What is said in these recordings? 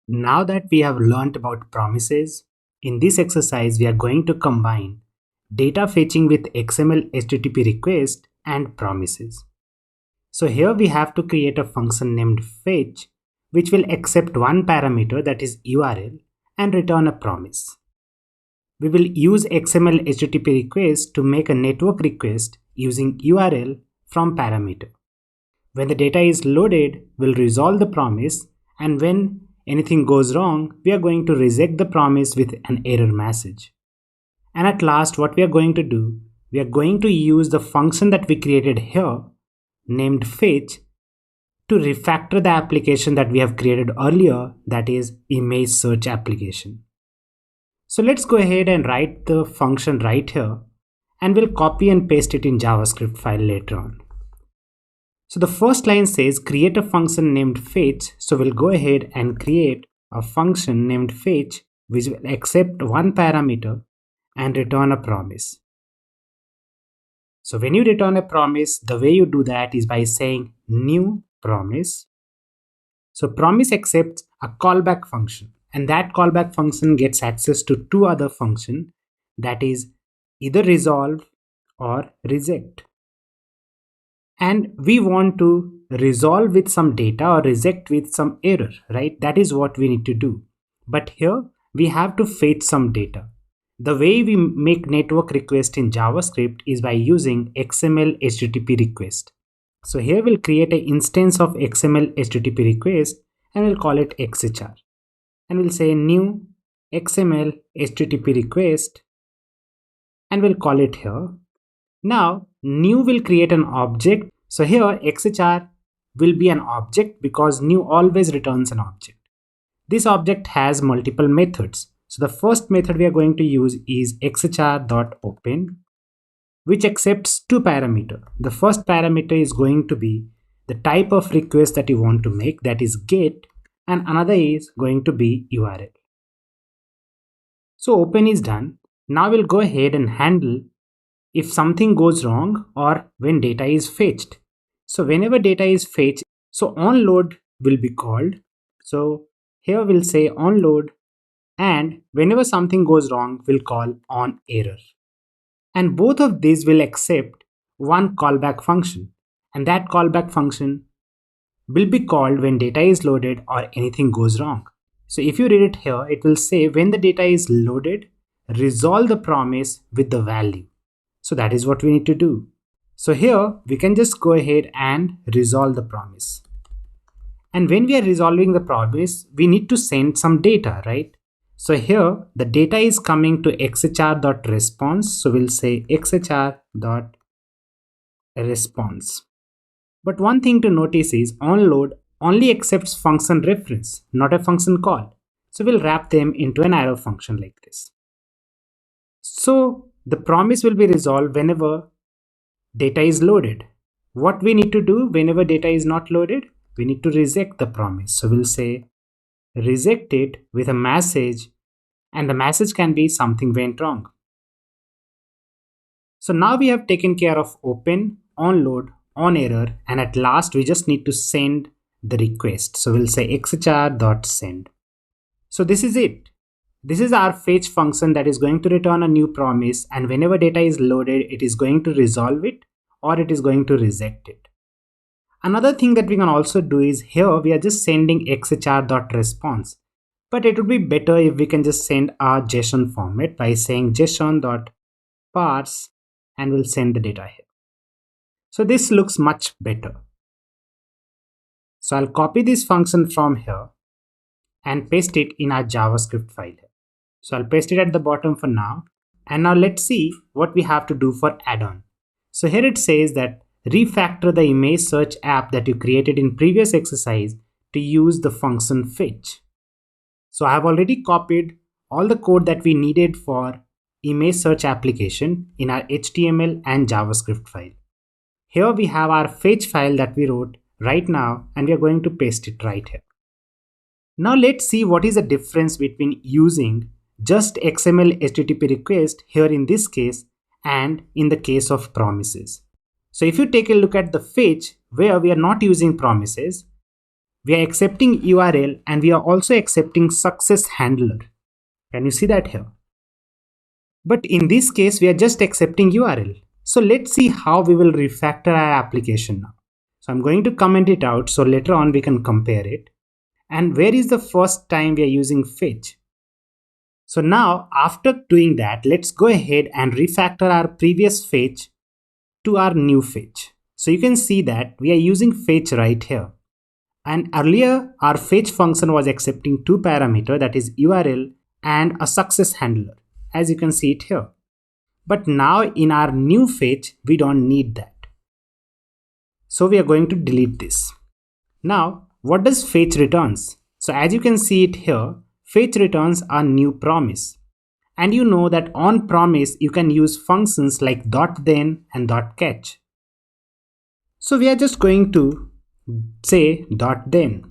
Now that we have learnt about promises, in this exercise we are going to combine data fetching with XML HTTP request and promises. So here we have to create a function named fetch which will accept one parameter, that is URL, and return a promise. We will use XML HTTP request to make a network request using URL from parameter. When the data is loaded, we'll resolve the promise, and when anything goes wrong, we are going to reject the promise with an error message. And at last, what we are going to do, we are going to use the function that we created here, named fetch, to refactor the application that we have created earlier, that is image search application. So let's go ahead and write the function right here, and we'll copy and paste it in JavaScript file later on. So the first line says create a function named fetch. So we'll go ahead and create a function named fetch which will accept one parameter and return a promise. So when you return a promise, the way you do that is by saying new promise. So promise accepts a callback function, and that callback function gets access to two other functions, that is either resolve or reject. And we want to resolve with some data or reject with some error, right? That is what we need to do. But here we have to fetch some data. The way we make network request in JavaScript is by using XML HTTP request. So here we'll create an instance of XML HTTP request and we'll call it XHR. And we'll say new XML HTTP request and we'll call it here. Now new will create an object. So here XHR will be an object because new always returns an object. This object has multiple methods. So the first method we are going to use is xhr.open, which accepts two parameters. The first parameter is going to be the type of request that you want to make, that is GET, and another is going to be URL. So open is done. Now we'll go ahead and handle if something goes wrong or when data is fetched. So whenever data is fetched, so onload will be called. So here we'll say onload, and whenever something goes wrong, we'll call onError. And both of these will accept one callback function, and that callback function will be called when data is loaded or anything goes wrong. So if you read it here, it will say when the data is loaded, resolve the promise with the value. So that is what we need to do. So here we can just go ahead and resolve the promise. And when we are resolving the promise, we need to send some data, right? So here the data is coming to xhr.response. So we'll say xhr.response. But one thing to notice is onload only accepts function reference, not a function call. So we'll wrap them into an arrow function like this. So the promise will be resolved whenever data is loaded. What we need to do whenever data is not loaded? We need to reject the promise. So we'll say reject it with a message, and the message can be something went wrong. So now we have taken care of open, onload, onError, and at last we just need to send the request. So we'll say xhr.send. So this is it. This is our fetch function that is going to return a new promise, and whenever data is loaded, it is going to resolve it or it is going to reject it. Another thing that we can also do is here we are just sending xhr.response, but it would be better if we can just send our JSON format by saying json.parse, and we'll send the data here. So this looks much better. So I'll copy this function from here and paste it in our JavaScript file here. So I'll paste it at the bottom for now. And now let's see what we have to do for add-on. So here it says that refactor the image search app that you created in previous exercise to use the function fetch. So I have already copied all the code that we needed for image search application in our HTML and JavaScript file. Here we have our fetch file that we wrote right now, and we are going to paste it right here. Now let's see what is the difference between using just XML HTTP request here in this case and in the case of promises. So if you take a look at the fetch where we are not using promises, We are accepting URL and we are also accepting success handler. Can you see that here? But in this case, we are just accepting URL. So let's see how we will refactor our application now. So I'm going to comment it out so later on we can compare it. And where is the first time we are using fetch? So now after doing that, let's go ahead and refactor our previous fetch to our new fetch. So you can see that we are using fetch right here. And earlier our fetch function was accepting two parameters, that is URL and a success handler, as you can see it here. But now in our new fetch, we don't need that. So we are going to delete this. Now, what does fetch returns? So as you can see it here, fetch returns a new promise. And you know that on promise, you can use functions like .then and .catch. So we are just going to say .then.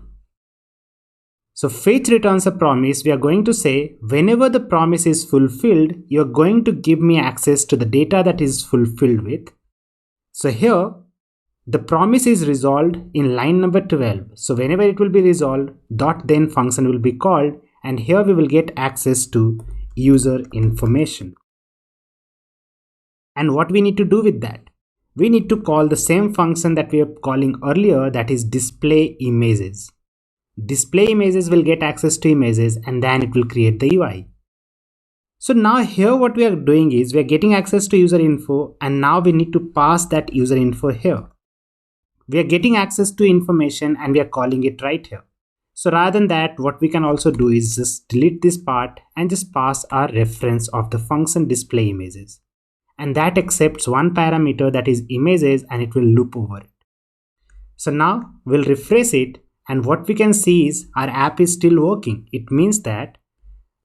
So fetch returns a promise. We are going to say whenever the promise is fulfilled, you are going to give me access to the data that is fulfilled with. So here, the promise is resolved in line number 12. So whenever it will be resolved, .then function will be called, and here we will get access to user information. And what we need to do with that? We need to call the same function that we are calling earlier, that is display images. Display images will get access to images and then it will create the UI. So now here what we are doing is we are getting access to user info, and now we need to pass that user info here. We are getting access to information and we are calling it right here. So rather than that, what we can also do is just delete this part and just pass our reference of the function display images. And that accepts one parameter, that is images, and it will loop over it. So now we'll refresh it, and what we can see is our app is still working. It means that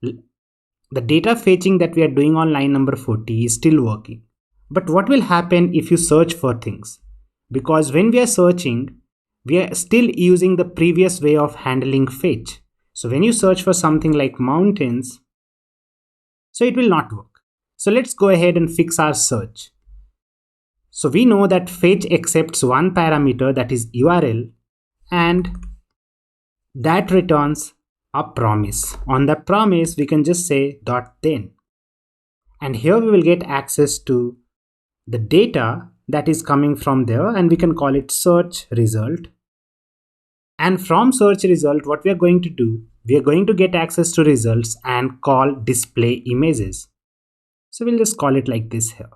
the data fetching that we are doing on line number 40 is still working. But what will happen if you search for things? Because when we are searching, we are still using the previous way of handling fetch. So when you search for something like mountains, so it will not work. So let's go ahead and fix our search. So we know that fetch accepts one parameter, that is URL, and that returns a promise. On that promise, we can just say .then. And here we will get access to the data that is coming from there, and we can call it search result. And from search result, what we are going to do, we are going to get access to results and call display images. So we'll just call it like this here.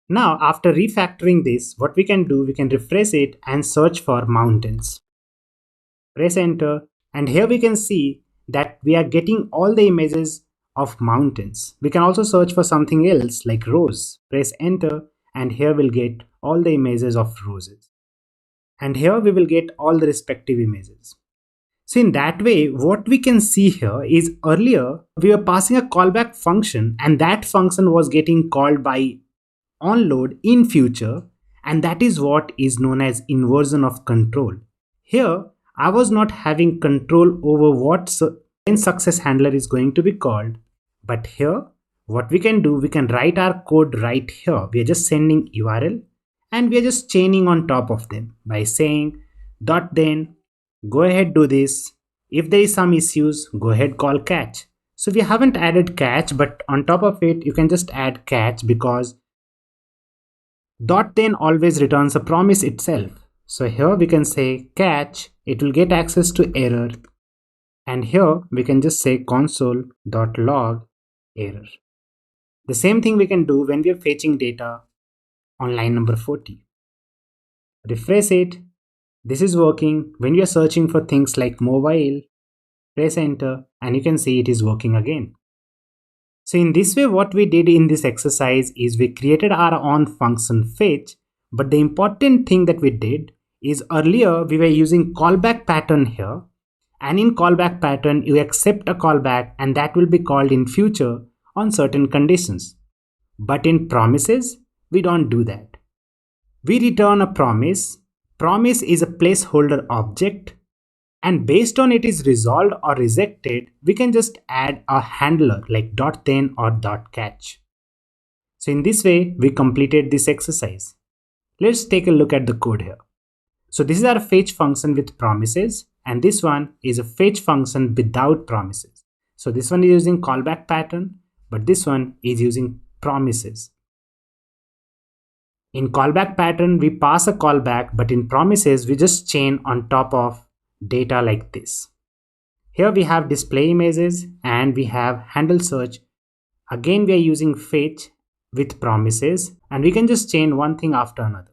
Now, after refactoring this, what we can do, we can refresh it and search for mountains. Press enter, and here we can see that we are getting all the images of mountains. We can also search for something else like rose. Press enter, and here we'll get all the images of roses. And here we will get all the respective images. So in that way, what we can see here is earlier we were passing a callback function, and that function was getting called by onload in future, and that is what is known as inversion of control. Here I was not having control over what success handler is going to be called, but here what we can do, we can write our code right here. We are just sending URL and we are just chaining on top of them by saying .then, go ahead, do this. If there is some issues, go ahead, call catch. So we haven't added catch, but on top of it, you can just add catch, because .then always returns a promise itself. So here we can say catch, it will get access to error. And here we can just say console.log error. The same thing we can do when we are fetching data on line number 40. Refresh it. This is working. When you are searching for things like mobile, press enter, and you can see it is working again. So in this way, what we did in this exercise is we created our own function fetch, but the important thing that we did is earlier we were using callback pattern here, and in callback pattern you accept a callback and that will be called in future on certain conditions. But in promises, we don't do that. We return a promise. Promise is a placeholder object, and based on it is resolved or rejected, we can just add a handler like .then or .catch. So in this way, we completed this exercise. Let's take a look at the code here. So this is our fetch function with promises. and this one is a fetch function without promises. So this one is using callback pattern, but this one is using promises. In callback pattern, we pass a callback, but in promises, we just chain on top of data like this. Here we have display images and we have handle search. Again, we are using fetch with promises, and we can just chain one thing after another.